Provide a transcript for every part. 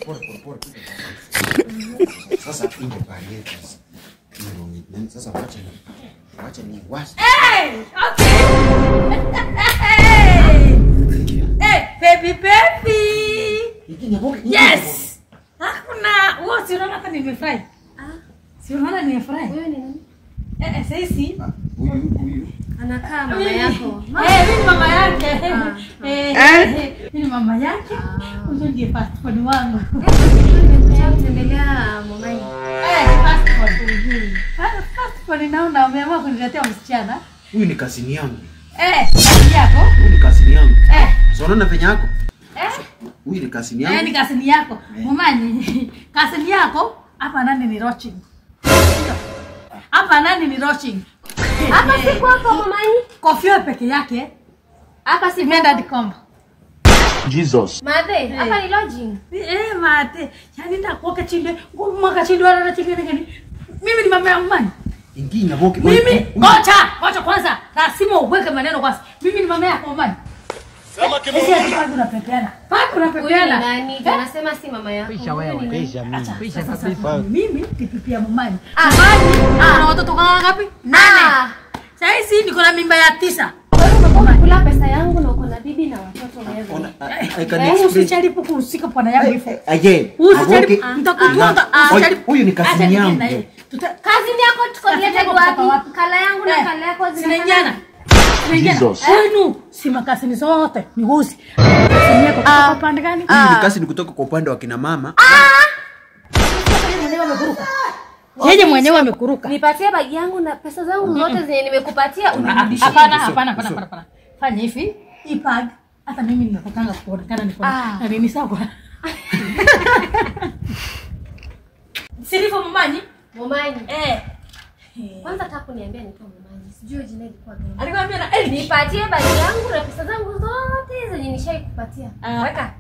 Pole. Sasa ndio pale. Sasa wacha ni wash. Hey! Okay. Hey, baby. Yes. Hakuna, wewe si unaona kama nimefurahi? Si unaona nimefurahi? Wewe ni nani? Sisi. Huyu. Anakaa mama yako. Mimi ni mama yake. Mimi ni mama yake. Huyo ndiye passport wangu. Nimekuja kutembelea Momai. Passport ninaona umeamua kuniletea msichana. Huyu ni kasini yangu. Kasini yako? Huyu ni kasini yangu. So unaona penye yako? Huyu ni kasini yangu. Ni kasini yako. Momani, kasini yako hapa nani ni Roching? Hapa nani ni Roching? Hapa si kwako Momai. Kofia peke yake. Hapa si Menda dikomba. Jesus. Made, hapa ni lodging. Mate. Yani ndakuoka chinde, mwaka chinde wala chinde gani? Mimi ni mama ya Momani. Ingine boke. Mimi ngoja kwanza. Lazima uweke maneno kwanza. Mimi ni mama yako Momani. Sema kimu. Sisi hapa tunapepeana. Wewe nani? Tunasema si mama yako. Pisha wewe, pisha mimi. Pisha kabisa. Mimi tipipia Momani. Momani, ana watoto ngapi? 8. Sasa hizi niko na mimba ya 9. Kula pesa yangu na uko na bibi na watoto wewe. Usijaribu kuhusika bwana yangu hivyo. Again. Usijaribu nitakutuanga. Huyu ni kasini yangu. Kazini yako tukolete wapi? Kala yangu na kala yako zinaingiana. Jesus. Wenu si makasini zote ni husi. Kasini yako kutoka upande gani? Huyu ni kasini kutoka kwa upande wa kina mama. Yeye mwenyewe amekuruka. Nipatie bagi yangu na pesa zangu zote zenye nimekupatia unirudishie. Hapana. Fanya hivi. Ipag hata mimi ninakutanga kuonekana niko na nini sawa. Silifu Momani? Momani. Kwanza taka niambia nipo Momani. Sijui jina lilikuwa gani. Alikwambia na nipatie bagi yangu na pesa zangu zote zenye nishaikupatia. Weka.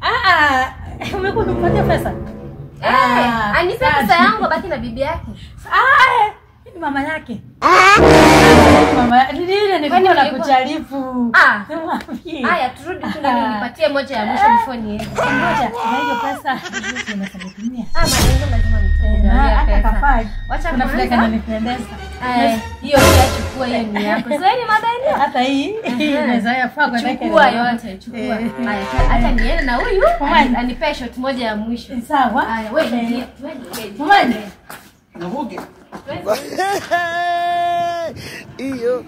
Umekuwa unapatia pesa? Anipe pesa yangu baki na bibi yake. Ni mama yake. Mama, ndio nilikuwa nakujaribu. Haya turudi tu na nipatie moja ya mwisho before niende. Moja, na hiyo pesa tunasalimia. Maneno lazima nikuangalia pesa. Wacha kuna flex ananipendeza. Hiyo chukua hiyo ni yako. Sasa ni madai. Hata hii inaweza yafaa kwa dakika. Chukua yote, chukua. Haya, acha niende na huyu anipe shot moja ya mwisho. Sawa. Haya, wewe Momani. Navuke. Iyo.